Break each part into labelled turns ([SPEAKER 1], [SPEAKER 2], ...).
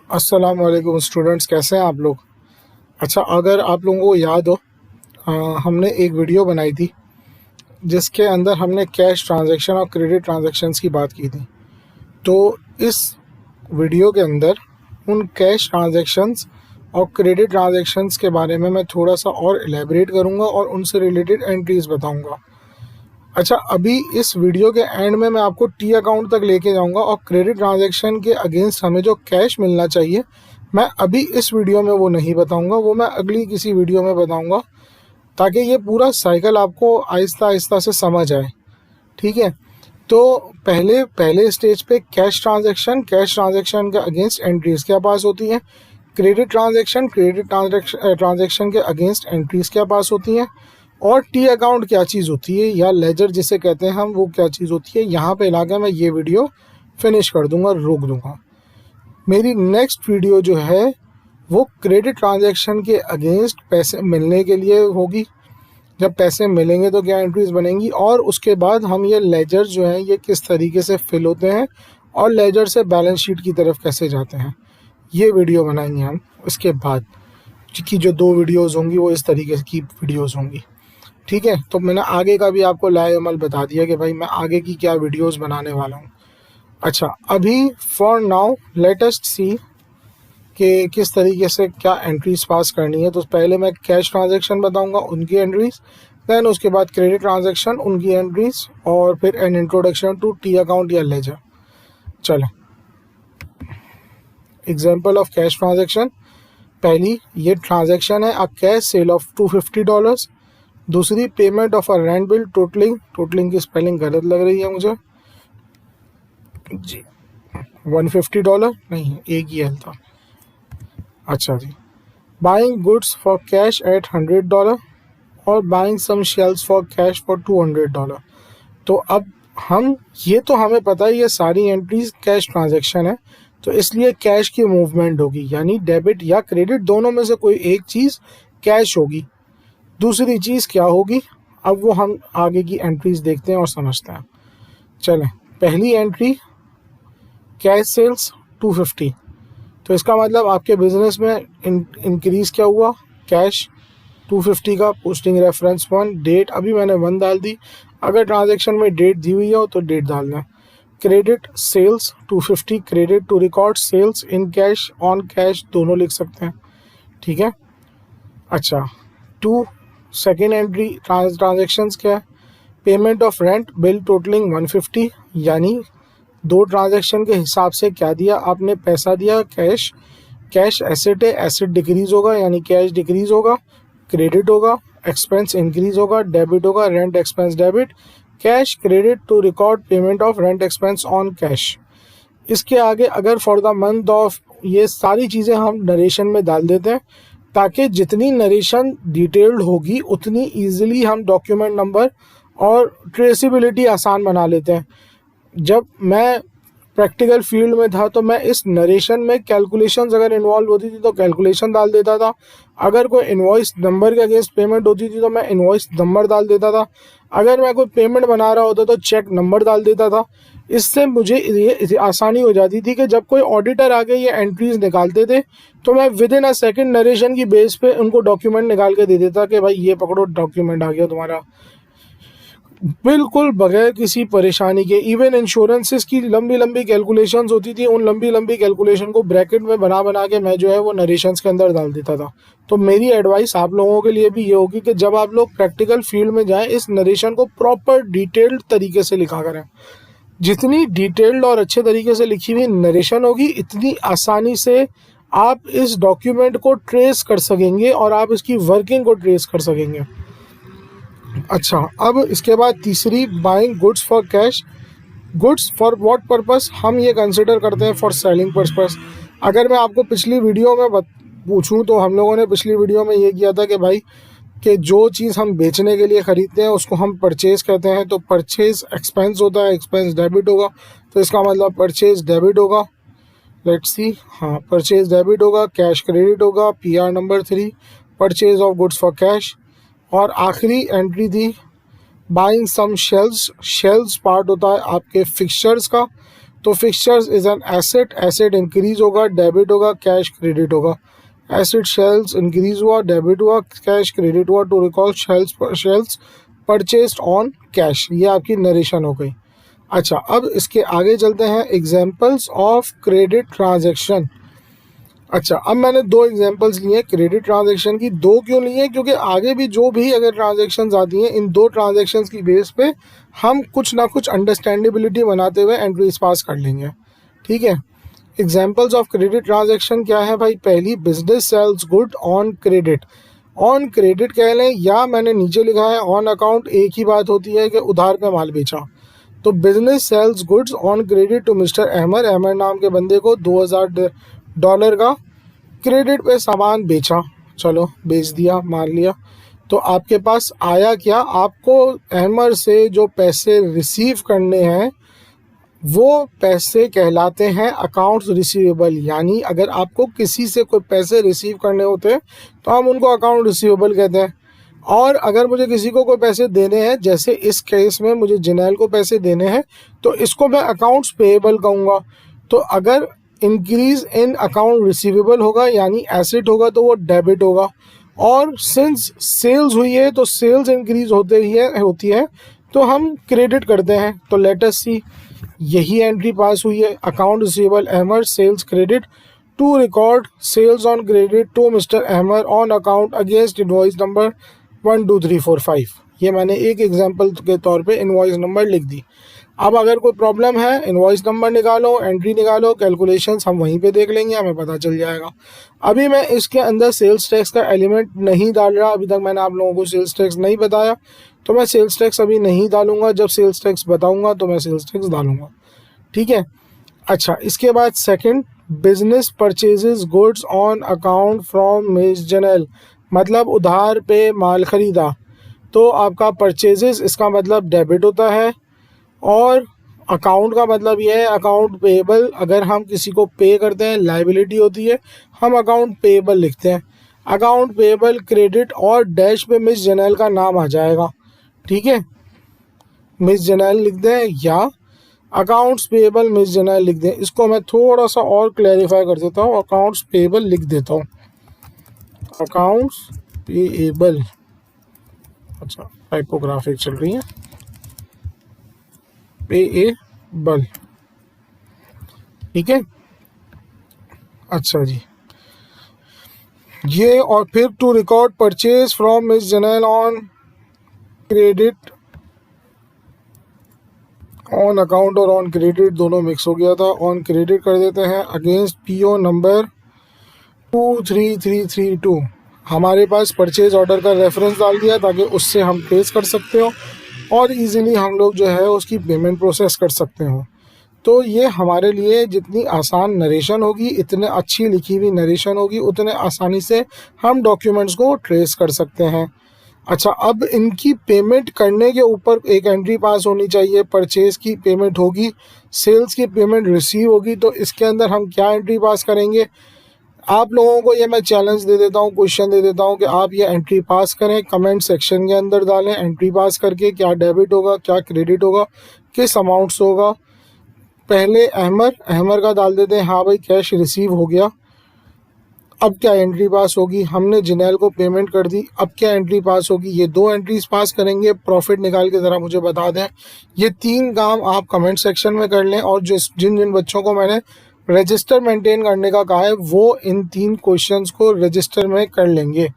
[SPEAKER 1] अस्सलाम वालेकुम स्टूडेंट्स, कैसे हैं आप लोग। अच्छा, अगर आप लोगों को याद हो, हमने एक वीडियो बनाई थी जिसके अंदर हमने कैश ट्रांजैक्शन और क्रेडिट ट्रांजैक्शंस की बात की थी। तो इस वीडियो के अंदर उन कैश ट्रांजैक्शंस और क्रेडिट ट्रांजैक्शंस के बारे में मैं थोड़ा सा और एलेबरेट करूँगा और उनसे रिलेटेड एंट्रीज़ बताऊँगा। अच्छा, अभी इस वीडियो के एंड में मैं आपको टी अकाउंट तक लेके जाऊंगा और क्रेडिट ट्रांजैक्शन के अगेंस्ट हमें जो कैश मिलना चाहिए मैं अभी इस वीडियो में वो नहीं बताऊंगा, वो मैं अगली किसी वीडियो में बताऊंगा, ताकि ये पूरा साइकिल आपको आहिस्ता आहिस्ता से समझ आए। ठीक है, तो पहले पहले स्टेज पे कैश ट्रांजैक्शन के अगेंस्ट एंट्रीज क्या पास होती हैं, क्रेडिट ट्रांजैक्शन के अगेंस्ट एंट्रीज क्या पास होती हैं, और टी अकाउंट क्या चीज़ होती है या लेजर जिसे कहते हैं हम, वो क्या चीज़ होती है। यहाँ पे लाके मैं ये वीडियो फिनिश कर दूंगा, रोक दूंगा। मेरी नेक्स्ट वीडियो जो है वो क्रेडिट ट्रांजैक्शन के अगेंस्ट पैसे मिलने के लिए होगी। जब पैसे मिलेंगे तो क्या एंट्रीज बनेंगी, और उसके बाद हम ये लेजर जो हैं ये किस तरीके से फिल होते हैं और लेजर से बैलेंस शीट की तरफ कैसे जाते हैं, ये वीडियो बनाएंगे हम। उसके बाद की जो 2 वीडियोज़ होंगी वो इस तरीके की वीडियोज़ होंगी। ठीक है, तो मैंने आगे का भी आपको लाए अमल बता दिया कि भाई मैं आगे की क्या वीडियोस बनाने वाला हूँ। अच्छा, अभी फॉर नाउ लेट अस सी कि किस तरीके से क्या एंट्रीज पास करनी है। तो पहले मैं कैश ट्रांजैक्शन बताऊंगा, उनकी एंट्रीज, देन उसके बाद क्रेडिट ट्रांजैक्शन, उनकी एंट्रीज, और फिर an introduction to T account या लेजर। चलो, एग्जाम्पल ऑफ कैश ट्रांजैक्शन। पहली ये ट्रांजैक्शन है अ कैश सेल ऑफ $250। दूसरी payment of a rent bill totalling की स्पेलिंग गलत लग रही है मुझे जी, $150 नहीं, एक ही एल था। अच्छा जी, buying goods for cash at $100 और buying some shells for cash for $200। तो अब हम ये तो हमें पता है ये सारी एंट्रीज कैश ट्रांजैक्शन है, तो इसलिए कैश की मूवमेंट होगी, यानी डेबिट या क्रेडिट दोनों में से कोई एक चीज़ कैश होगी। दूसरी चीज़ क्या होगी, अब वो हम आगे की एंट्रीज देखते हैं और समझते हैं। चलें, पहली एंट्री कैश सेल्स 250। तो इसका मतलब आपके बिजनेस में इंक्रीज़ क्या हुआ, कैश 250 का, पोस्टिंग रेफरेंस 1, डेट अभी मैंने 1 डाल दी, अगर ट्रांजैक्शन में डेट दी हुई हो तो डेट डालना। Credit sales 250, credit to record sales in cash on cash दोनों लिख सकते हैं। ठीक है, अच्छा, सेकेंड एंट्री ट्रांजैक्शंस क्या है, payment of rent bill totalling 150, यानी 2 ट्रांजैक्शन के हिसाब से क्या दिया आपने, पैसा दिया, कैश एसेट है, एसेट डिक्रीज होगा यानी कैश डिक्रीज होगा, क्रेडिट होगा, एक्सपेंस इंक्रीज होगा, डेबिट होगा, rent expense debit, cash credit to record payment of rent expense on cash. इसके आगे अगर फॉर द मंथ ऑफ, ये सारी चीज़ें हम नरेशन में डाल देते हैं, ताकि जितनी नरेशन डिटेल्ड होगी उतनी ईजिली हम डॉक्यूमेंट नंबर और ट्रेसिबिलिटी आसान बना लेते हैं। जब मैं प्रैक्टिकल फील्ड में था तो मैं इस नरेशन में कैलकुलेशंस अगर इन्वॉल्व होती थी तो कैलकुलेशन डाल देता था, अगर कोई इन्वॉइस नंबर के अगेंस्ट पेमेंट होती थी तो मैं इन्वॉइस नंबर डाल देता था, अगर मैं कोई पेमेंट बना रहा होता तो चेक नंबर डाल देता था। इससे मुझे ये आसानी हो जाती थी कि जब कोई ऑडिटर आके ये एंट्रीज निकालते थे तो मैं with in a second narration की बेस पे उनको डॉक्यूमेंट निकाल के दे देता कि भाई ये पकड़ो, डॉक्यूमेंट आ गया तुम्हारा, बिल्कुल बगैर किसी परेशानी के। इवन इंश्योरेंसेस की लंबी लंबी कैलकुलेशंस होती थी, उन लंबी लंबी कैलकुलेशन को ब्रैकेट में बना के मैं जो है वो नरेशंस के अंदर डाल देता था। तो मेरी एडवाइस आप लोगों के लिए भी ये होगी कि जब आप लोग प्रैक्टिकल फील्ड में जाएं, इस नरेशन को प्रॉपर डिटेल्ड तरीके से लिखा करें। जितनी डिटेल्ड और अच्छे तरीके से लिखी हुई नरेशन होगी, इतनी आसानी से आप इस डॉक्यूमेंट को ट्रेस कर सकेंगे और आप इसकी वर्किंग को ट्रेस कर सकेंगे। अच्छा, अब इसके बाद तीसरी, buying goods for cash. Goods for what purpose, हम ये कंसिडर करते हैं फॉर सेलिंग पर्पस। अगर मैं आपको पिछली वीडियो में पूछूं तो हम लोगों ने पिछली वीडियो में ये किया था कि भाई कि जो चीज़ हम बेचने के लिए ख़रीदते हैं उसको हम परचेज़ कहते हैं। तो परचेज़ एक्सपेंस होता है, एक्सपेंस डेबिट होगा, तो इसका मतलब परचेज़ डेबिट होगा। लेट्स सी, हाँ, परचेज़ डेबिट होगा, कैश क्रेडिट होगा, PR number 3, purchase of goods for cash. और आखिरी एंट्री थी buying some shelves. Shelves part होता है आपके फिक्सचर्स का, तो fixtures is an asset, asset increase होगा, डेबिट होगा, कैश क्रेडिट होगा। एसेट शेल्स इंक्रीज हुआ, डेबिट हुआ, कैश क्रेडिट हुआ। To recall shelves purchased on cash. ये आपकी नरेशन हो गई। अच्छा, अब इसके आगे चलते हैं, एग्जाम्पल्स ऑफ क्रेडिट ट्रांजेक्शन। अच्छा, अब मैंने दो एग्जांपल्स लिए क्रेडिट ट्रांजैक्शन की। दो क्यों लिए? क्योंकि आगे भी जो भी अगर ट्रांजैक्शंस आती हैं, इन दो ट्रांजैक्शंस की बेस पे हम कुछ ना कुछ अंडरस्टैंडेबिलिटी बनाते हुए एंट्रीज पास कर लेंगे। ठीक है, एग्जांपल्स ऑफ क्रेडिट ट्रांजैक्शन क्या है भाई? पहली, business sales good on credit. On credit कह लें या मैंने नीचे लिखा है ऑन अकाउंट, एक ही बात होती है कि उधार पे माल बेचा। तो business sales goods on credit to mister Ahmed. Ahmed नाम के बंदे को $2000 का क्रेडिट पे सामान बेचा। चलो बेच दिया, मान लिया। तो आपके पास आया क्या? आपको अहमद से जो पैसे रिसीव करने हैं वो पैसे कहलाते हैं अकाउंट्स रिसीवेबल। यानी अगर आपको किसी से कोई पैसे रिसीव करने होते हैं तो हम उनको अकाउंट रिसीवेबल कहते हैं। और अगर मुझे किसी को कोई पैसे देने हैं, जैसे इस केस में मुझे जिनैल को पैसे देने हैं, तो इसको मैं अकाउंट्स पेएबल कहूँगा। तो अगर इंक्रीज इन अकाउंट रिसीवेबल होगा यानी एसेट होगा तो वो डेबिट होगा। और सिंस सेल्स हुई है तो सेल्स इंक्रीज होती है तो हम क्रेडिट करते हैं। तो लेट अस सी, यही एंट्री पास हुई है, account receivable Ahmed sales credit to record sales on credit to mister Ahmed on account against invoice number 1 2 3 4 5। ये मैंने एक एग्जांपल के तौर पे इनवॉइस नंबर लिख दी। अब अगर कोई प्रॉब्लम है, इनवॉइस नंबर निकालो, एंट्री निकालो, कैलकुलेशंस हम वहीं पे देख लेंगे, हमें पता चल जाएगा। अभी मैं इसके अंदर सेल्स टैक्स का एलिमेंट नहीं डाल रहा, अभी तक मैंने आप लोगों को सेल्स टैक्स नहीं बताया, तो मैं सेल्स टैक्स अभी नहीं डालूंगा। जब सेल्स टैक्स बताऊंगा तो मैं सेल्स टैक्स डालूंगा। ठीक है। अच्छा, इसके बाद second, business purchases goods on account from miss general, मतलब उधार पे माल खरीदा। तो आपका परचेजेस इसका मतलब डेबिट होता है, और अकाउंट का मतलब ये है अकाउंट पेएबल। अगर हम किसी को पे करते हैं, लायबिलिटी होती है, हम अकाउंट पेएबल लिखते हैं। अकाउंट पेएबल क्रेडिट और डैश पे मिस जनरल का नाम आ जाएगा। ठीक है, मिस जनरल लिख दें या अकाउंट्स पेएबल मिस जनरल लिख दें। इसको मैं थोड़ा सा और क्लैरिफाई कर देता हूँ, अकाउंट्स पेएबल लिख देता हूँ, अकाउंट्स पेएबल। अच्छा, टाइपोग्राफिक चल रही है, पेएबल। ठीक है। अच्छा जी, ये और फिर to record purchase from miss general on credit, on account और ऑन क्रेडिट दोनों मिक्स हो गया था। ऑन क्रेडिट कर देते हैं अगेंस्ट पीओ नंबर 23332। हमारे पास परचेज ऑर्डर का रेफरेंस डाल दिया ताकि उससे हम ट्रेस कर सकते हो और इजीली हम लोग जो है उसकी पेमेंट प्रोसेस कर सकते हो। तो ये हमारे लिए जितनी आसान नरेशन होगी, इतने अच्छी लिखी हुई नरेशन होगी, उतने आसानी से हम डॉक्यूमेंट्स को ट्रेस कर सकते हैं। अच्छा, अब इनकी पेमेंट करने के ऊपर एक एंट्री पास होनी चाहिए। परचेज की पेमेंट होगी, सेल्स की पेमेंट रिसीव होगी, तो इसके अंदर हम क्या एंट्री पास करेंगे? आप लोगों को ये मैं चैलेंज दे देता हूँ, क्वेश्चन दे देता हूँ कि आप ये एंट्री पास करें, कमेंट सेक्शन के अंदर डालें एंट्री पास करके, क्या डेबिट होगा, क्या क्रेडिट होगा, किस अमाउंट से होगा। पहले अहमद का डाल देते हैं, हाँ भाई कैश रिसीव हो गया। अब क्या एंट्री पास होगी? हमने जिनैल को पेमेंट कर दी, अब क्या एंट्री पास होगी? ये दो एंट्रीज पास करेंगे। प्रॉफिट निकाल के ज़रा मुझे बता दें। ये तीन काम आप कमेंट सेक्शन में कर लें, और जिन जिन बच्चों को मैंने रजिस्टर मेंटेन करने का कहा है वो इन तीन क्वेश्चंस को रजिस्टर में कर लेंगे।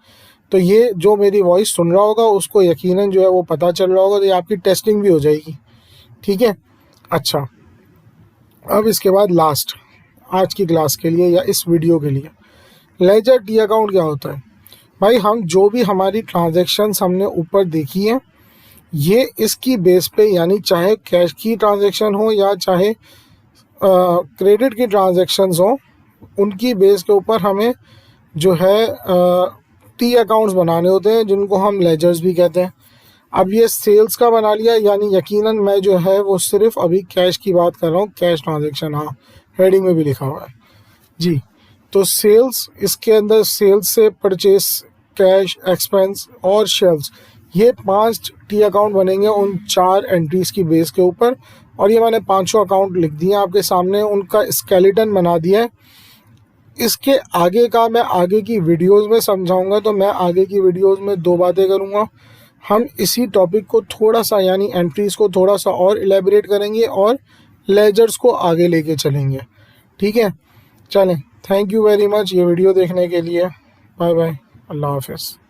[SPEAKER 1] तो ये जो मेरी वॉइस सुन रहा होगा उसको यकीनन जो है वो पता चल रहा होगा, तो ये आपकी टेस्टिंग भी हो जाएगी। ठीक है। अच्छा, अब इसके बाद लास्ट आज की क्लास के लिए या इस वीडियो के लिए, लेजर टी अकाउंट क्या होता है? भाई हम जो भी हमारी ट्रांजैक्शंस हमने ऊपर देखी हैं, ये इसकी बेस पे, यानी चाहे कैश की ट्रांजैक्शन हो या चाहे क्रेडिट की ट्रांजैक्शंस हो, उनकी बेस के ऊपर हमें जो है टी अकाउंट्स बनाने होते हैं, जिनको हम लेजर्स भी कहते हैं। अब ये सेल्स का बना लिया, यानी यकीनन मैं जो है वो सिर्फ अभी कैश की बात कर रहा हूँ, कैश ट्रांजैक्शन। हाँ, हेडिंग में भी लिखा हुआ है जी। तो सेल्स, इसके अंदर सेल्स से परचेस, कैश, एक्सपेंस और शेल्स, ये 5 टी अकाउंट बनेंगे उन 4 एंट्रीज की बेस के ऊपर। और ये मैंने 500 अकाउंट लिख दिए आपके सामने, उनका स्केलेटन बना दिया है। इसके आगे का मैं आगे की वीडियोस में समझाऊंगा, तो मैं आगे की वीडियोस में 2 बातें करूंगा। हम इसी टॉपिक को थोड़ा सा यानी एंट्रीज़ को थोड़ा सा और इलेबरेट करेंगे और लेजर्स को आगे लेके चलेंगे। ठीक है, चलें, थैंक यू वेरी मच ये वीडियो देखने के लिए। बाय बाय, अल्लाह हाफ़िज़।